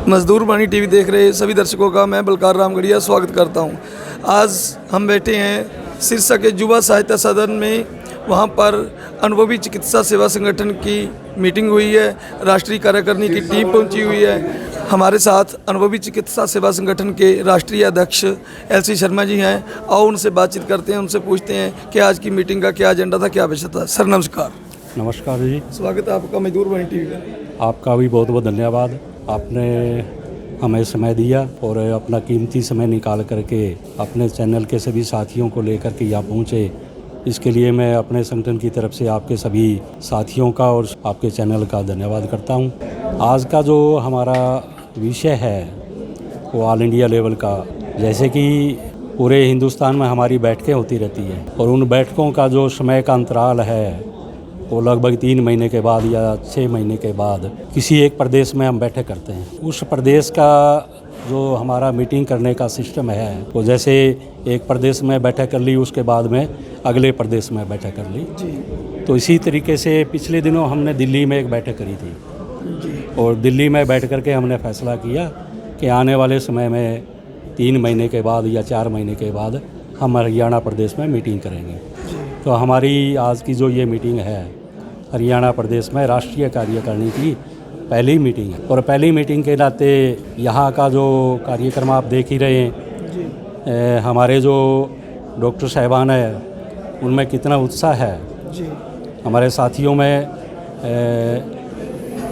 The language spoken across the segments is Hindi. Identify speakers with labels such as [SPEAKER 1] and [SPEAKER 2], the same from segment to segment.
[SPEAKER 1] मजदूर वाणी टीवी देख रहे सभी दर्शकों का मैं बलकार रामगढ़िया स्वागत करता हूं। आज हम बैठे हैं सिरसा के युवा सहायता सदन में। वहां पर अनुभवी चिकित्सा सेवा संगठन की मीटिंग हुई है। राष्ट्रीय कार्यकारिणी की टीम पहुंची हुई है। हमारे साथ अनुभवी चिकित्सा सेवा संगठन के राष्ट्रीय अध्यक्ष LC शर्मा जी हैं। आओ उनसे बातचीत करते हैं, उनसे पूछते हैं कि आज की मीटिंग का क्या एजेंडा था, क्या विषय था। सर नमस्कार।
[SPEAKER 2] नमस्कार जी,
[SPEAKER 1] स्वागत है आपका मजदूर वाणी टीवी में।
[SPEAKER 2] आपका भी बहुत बहुत धन्यवाद। आपने हमें समय दिया और अपना कीमती समय निकाल करके अपने चैनल के सभी साथियों को लेकर के यहाँ पहुँचे। इसके लिए मैं अपने संगठन की तरफ से आपके सभी साथियों का और आपके चैनल का धन्यवाद करता हूँ। आज का जो हमारा विषय है वो ऑल इंडिया लेवल का, जैसे कि पूरे हिंदुस्तान में हमारी बैठकें होती रहती हैं और उन बैठकों का जो समय का अंतराल है वो लगभग 3 महीने के बाद या 6 महीने के बाद किसी एक प्रदेश में हम बैठक करते हैं। उस प्रदेश का जो हमारा मीटिंग करने का सिस्टम है वो जैसे एक प्रदेश में बैठक कर ली, उसके बाद में अगले प्रदेश में बैठक कर ली जी। तो इसी तरीके से पिछले दिनों हमने दिल्ली में एक बैठक करी थी जी। और दिल्ली में बैठ कर के हमने फैसला किया कि आने वाले समय में 3 महीने के बाद या 4 महीने के बाद हम हरियाणा प्रदेश में मीटिंग करेंगे। तो हमारी आज की जो ये मीटिंग है हरियाणा प्रदेश में राष्ट्रीय कार्यकारिणी की पहली मीटिंग है और पहली मीटिंग के नाते यहाँ का जो कार्यक्रम आप देख ही रहे हैं। हमारे जो डॉक्टर साहिबान है उनमें कितना उत्साह है जी। हमारे साथियों में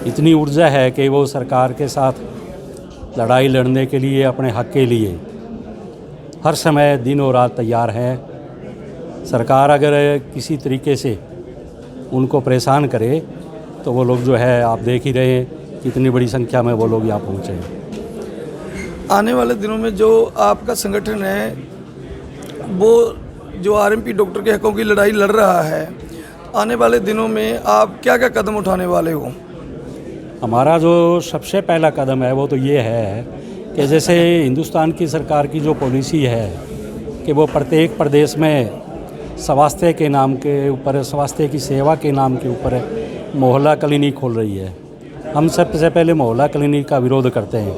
[SPEAKER 2] इतनी ऊर्जा है कि वो सरकार के साथ लड़ाई लड़ने के लिए, अपने हक के लिए हर समय दिन और रात तैयार है। सरकार अगर किसी तरीके से उनको परेशान करे तो वो लोग जो है आप देख ही रहे हैं कितनी बड़ी संख्या में वो लोग यहाँ पहुँचे हैं।
[SPEAKER 1] आने वाले दिनों में जो आपका संगठन है वो जो RMP डॉक्टर के हकों की लड़ाई लड़ रहा है, आने वाले दिनों में आप क्या क्या कदम उठाने वाले हो?
[SPEAKER 2] हमारा जो सबसे पहला कदम है वो तो ये है कि जैसे हिंदुस्तान की सरकार की जो पॉलिसी है कि वो प्रत्येक प्रदेश में स्वास्थ्य के नाम के ऊपर, स्वास्थ्य की सेवा के नाम के ऊपर मोहल्ला क्लिनिक खोल रही है। हम सबसे पहले मोहल्ला क्लिनिक का विरोध करते हैं,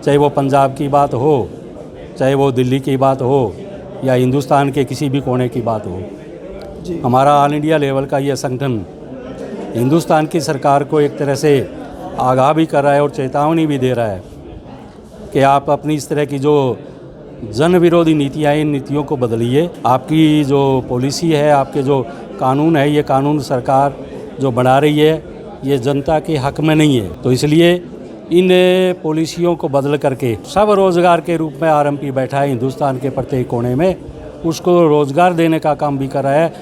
[SPEAKER 2] चाहे वो पंजाब की बात हो, चाहे वो दिल्ली की बात हो या हिंदुस्तान के किसी भी कोने की बात हो जी। हमारा ऑल इंडिया लेवल का ये संगठन हिंदुस्तान की सरकार को एक तरह से आगाह भी कर रहा है और चेतावनी भी दे रहा है कि आप अपनी इस तरह की जो जन विरोधी नीतियाँ, इन नीतियों को बदलिए। आपकी जो पॉलिसी है, आपके जो कानून है, ये कानून सरकार जो बना रही है ये जनता के हक में नहीं है। तो इसलिए इन पॉलिसियों को बदल करके सब रोज़गार के रूप में RMP बैठा है हिंदुस्तान के प्रत्येक कोने में, उसको रोज़गार देने का काम भी कर रहा है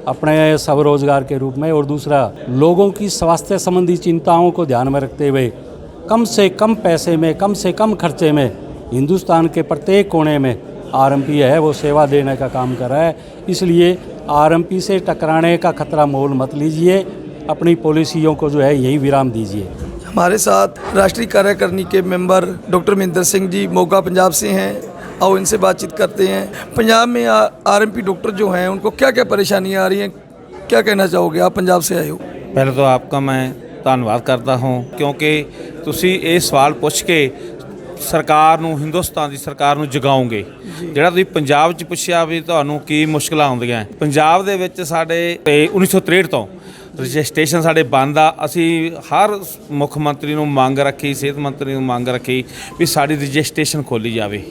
[SPEAKER 2] अपने सब रोज़गार के रूप में। और दूसरा, लोगों की स्वास्थ्य संबंधी चिंताओं को ध्यान में रखते हुए कम से कम पैसे में, कम से कम खर्चे में हिंदुस्तान के प्रत्येक कोने में RMP है वो सेवा देने का काम कर रहा है। इसलिए RMP से टकराने का खतरा मोल मत लीजिए, अपनी पॉलिसियों को जो है यही विराम दीजिए।
[SPEAKER 1] हमारे साथ राष्ट्रीय कार्यकारिणी के मेंबर डॉक्टर महेंद्र सिंह जी मोगा पंजाब से हैं। आओ इनसे बातचीत करते हैं। पंजाब में RMP डॉक्टर जो हैं उनको क्या क्या परेशानियाँ आ रही हैं, क्या कहना चाहोगे? आप पंजाब से आए हो।
[SPEAKER 3] पहले तो आपका मैं धन्यवाद करता हूँ क्योंकि ਤੁਸੀਂ ਇਹ ਸਵਾਲ ਪੁੱਛ ਕੇ ਸਰਕਾਰ ਨੂੰ, ਹਿੰਦੁਸਤਾਨ ਦੀ ਸਰਕਾਰ ਨੂੰ ਜਗਾਓਗੇ। ਜਿਹੜਾ ਤੁਸੀਂ ਪੰਜਾਬ 'ਚ ਪੁੱਛਿਆ ਵੀ ਤੁਹਾਨੂੰ ਕੀ ਮੁਸ਼ਕਲਾਂ ਆਉਂਦੀਆਂ, ਪੰਜਾਬ ਦੇ ਵਿੱਚ ਸਾਡੇ 1963 ਤੋਂ ਰਜਿਸਟ੍ਰੇਸ਼ਨ ਸਾਡੇ ਬੰਦ ਆ। ਅਸੀਂ ਹਰ ਮੁੱਖ ਮੰਤਰੀ ਨੂੰ ਮੰਗ ਰੱਖੀ, ਸਿਹਤ ਮੰਤਰੀ ਨੂੰ ਮੰਗ ਰੱਖੀ ਵੀ ਸਾਡੀ ਰਜਿਸਟ੍ਰੇਸ਼ਨ ਖੋਲ੍ਹੀ ਜਾਵੇ।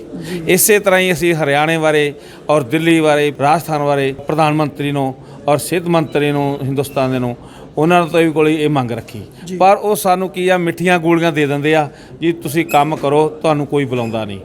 [SPEAKER 3] ਇਸੇ ਤਰ੍ਹਾਂ ਹੀ ਅਸੀਂ ਹਰਿਆਣੇ ਬਾਰੇ ਔਰ ਦਿੱਲੀ ਬਾਰੇ, ਰਾਜਸਥਾਨ ਬਾਰੇ ਪ੍ਰਧਾਨ ਮੰਤਰੀ ਨੂੰ ਔਰ ਸਿਹਤ ਮੰਤਰੀ ਨੂੰ ਹਿੰਦੁਸਤਾਨ ਦੇ ਨੂੰ ਉਹਨਾਂ ਤੋਂ ਵੀ ਕੋਲ ਇਹ ਮੰਗ ਰੱਖੀ। ਪਰ ਉਹ ਸਾਨੂੰ ਕੀ ਆ, ਮਿੱਠੀਆਂ ਗੋਲੀਆਂ ਦੇ ਦਿੰਦੇ ਆ ਜੀ ਤੁਸੀਂ ਕੰਮ ਕਰੋ, ਤੁਹਾਨੂੰ ਕੋਈ ਬੁਲਾਉਂਦਾ ਨਹੀਂ।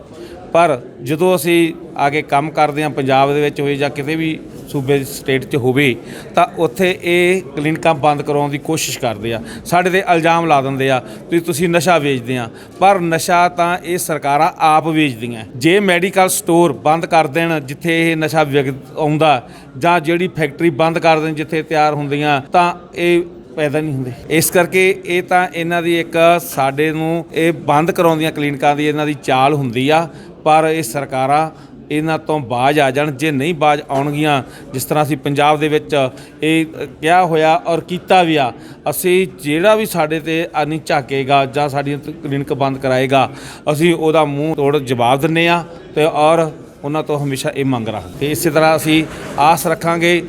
[SPEAKER 3] ਪਰ ਜਦੋਂ ਅਸੀਂ ਆ ਕੇ ਕੰਮ ਕਰਦੇ ਹਾਂ ਪੰਜਾਬ ਦੇ ਵਿੱਚ ਹੋਏ ਜਾਂ ਕਿਤੇ ਵੀ ਸੂਬੇ ਸਟੇਟ 'ਚ ਹੋਵੇ ਤਾਂ ਉੱਥੇ ਇਹ ਕਲੀਨਿਕਾਂ ਬੰਦ ਕਰਵਾਉਣ ਦੀ ਕੋਸ਼ਿਸ਼ ਕਰਦੇ ਆ। ਸਾਡੇ 'ਤੇ ਇਲਜ਼ਾਮ ਲਾ ਦਿੰਦੇ ਆ ਵੀ ਤੁਸੀਂ ਨਸ਼ਾ ਵੇਚਦੇ ਆ, ਪਰ ਨਸ਼ਾ ਤਾਂ ਇਹ ਸਰਕਾਰਾਂ ਆਪ ਵੇਚਦੀਆਂ। ਜੇ ਮੈਡੀਕਲ ਸਟੋਰ ਬੰਦ ਕਰ ਦੇਣ ਜਿੱਥੇ ਇਹ ਨਸ਼ਾ ਵਿਕ ਆਉਂਦਾ, ਜਾਂ ਜਿਹੜੀ ਫੈਕਟਰੀ ਬੰਦ ਕਰ ਦੇਣ ਜਿੱਥੇ ਤਿਆਰ ਹੁੰਦੀਆਂ, ਤਾਂ ਇਹ ਪੈਦਾ ਨਹੀਂ ਹੁੰਦੇ। ਇਸ ਕਰਕੇ ਇਹ ਤਾਂ ਇਹਨਾਂ ਦੀ ਇੱਕ ਸਾਡੇ ਨੂੰ ਇਹ ਬੰਦ ਕਰਾਉਂਦੀਆਂ ਕਲੀਨਿਕਾਂ ਦੀ ਇਹਨਾਂ ਦੀ ਚਾਲ ਹੁੰਦੀ ਆ। ਪਰ ਇਹ ਸਰਕਾਰਾਂ ਇਹਨਾਂ ਤੋਂ ਬਾਜ਼ ਆ ਜਾਣ। ਜੇ ਨਹੀਂ ਬਾਜ਼ ਆਉਣਗੀਆਂ, ਜਿਸ ਤਰ੍ਹਾਂ ਅਸੀਂ ਪੰਜਾਬ ਦੇ ਵਿੱਚ ਇਹ ਕਿਹਾ ਹੋਇਆ ਔਰ ਕੀਤਾ ਵੀ ਆ, ਅਸੀਂ ਜਿਹੜਾ ਵੀ ਸਾਡੇ ਤੇ ਨਹੀਂ ਝਾਕੇਗਾ ਜਾਂ ਸਾਡੀਆਂ ਕਲੀਨਿਕ ਬੰਦ ਕਰਾਏਗਾ, ਅਸੀਂ ਉਹਦਾ ਮੂੰਹ ਤੋੜ ਜਵਾਬ ਦਿੰਦੇ ਆ ਤੇ ਔਰ ਉਹਨਾਂ ਤੋਂ ਹਮੇਸ਼ਾ ਇਹ ਮੰਗ ਰੱਖਦੇ। ਤੇ ਇਸੇ ਤਰ੍ਹਾਂ ਅਸੀਂ ਆਸ ਰੱਖਾਂਗੇ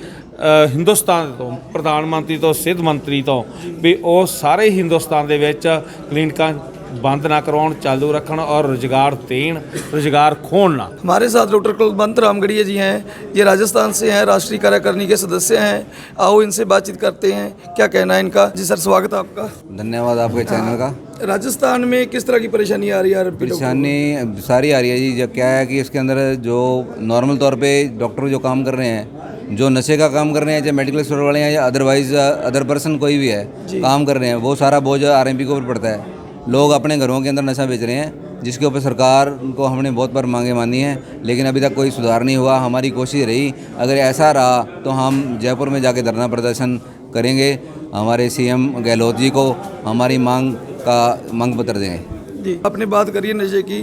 [SPEAKER 3] ਹਿੰਦੁਸਤਾਨ ਤੋਂ, ਪ੍ਰਧਾਨ ਮੰਤਰੀ ਤੋਂ, ਸਿਹਤ ਮੰਤਰੀ ਤੋਂ, ਵੀ ਉਹ ਸਾਰੇ ਹਿੰਦੁਸਤਾਨ ਦੇ ਵਿੱਚ ਕਲੀਨਿਕਾਂ बंद ना करवाउण, चालू रखण और रोजगार देण, रोजगार खोण ना।
[SPEAKER 1] हमारे साथ डॉक्टर कुलवंत रामगढ़िया जी हैं, ये राजस्थान से हैं, राष्ट्रीय कार्यकारिणी के सदस्य हैं। आओ इनसे बातचीत करते हैं, क्या कहना है इनका। जी सर, स्वागत है आपका।
[SPEAKER 4] धन्यवाद आपके चैनल का।
[SPEAKER 1] राजस्थान में किस तरह की परेशानी आ रही है?
[SPEAKER 4] परेशानी सारी आ रही है जी। जब क्या है कि इसके अंदर जो नॉर्मल तौर पे डॉक्टर जो काम कर रहे हैं, जो नशे का काम कर रहे हैं, चाहे मेडिकल स्टोर वाले हैं या अदरवाइज अदर पर्सन कोई भी है काम कर रहे हैं, वो सारा बोझ आरएमपी के ऊपर पड़ता है। लोग अपने घरों के अंदर नशा बेच रहे हैं, जिसके ऊपर सरकार को हमने बहुत बार मांगे मानी है, लेकिन अभी तक कोई सुधार नहीं हुआ। हमारी कोशिश रही, अगर ऐसा रहा तो हम जयपुर में जाके धरना प्रदर्शन करेंगे, हमारे सीएम गहलोत जी को हमारी मांग पत्र देंगे।
[SPEAKER 1] जी, आपने बात करी है नशे की।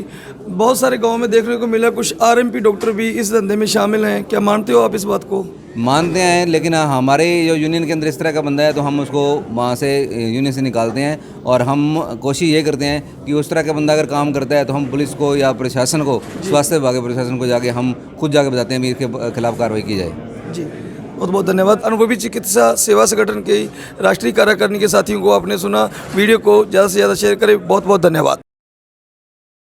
[SPEAKER 1] बहुत सारे गांव में देखने को मिला कुछ आरएमपी डॉक्टर भी इस धंधे में शामिल हैं, क्या मानते हो आप इस बात को?
[SPEAKER 4] मानते हैं, लेकिन हमारे जो यूनियन के अंदर इस तरह का बंदा है तो हम उसको वहाँ से यूनियन से निकालते हैं, और हम कोशिश ये करते हैं कि उस तरह का बंदा अगर काम करता है तो हम पुलिस को या प्रशासन को, स्वास्थ्य विभाग के प्रशासन को जाके हम खुद जाके बताते हैं भी इसके खिलाफ कार्रवाई की जाए।
[SPEAKER 1] जी, बहुत बहुत धन्यवाद। अनुभवी चिकित्सा सेवा संगठन के राष्ट्रीय कार्यकारिणी के साथियों को आपने सुना। वीडियो को ज़्यादा से ज़्यादा शेयर करें। बहुत बहुत धन्यवाद।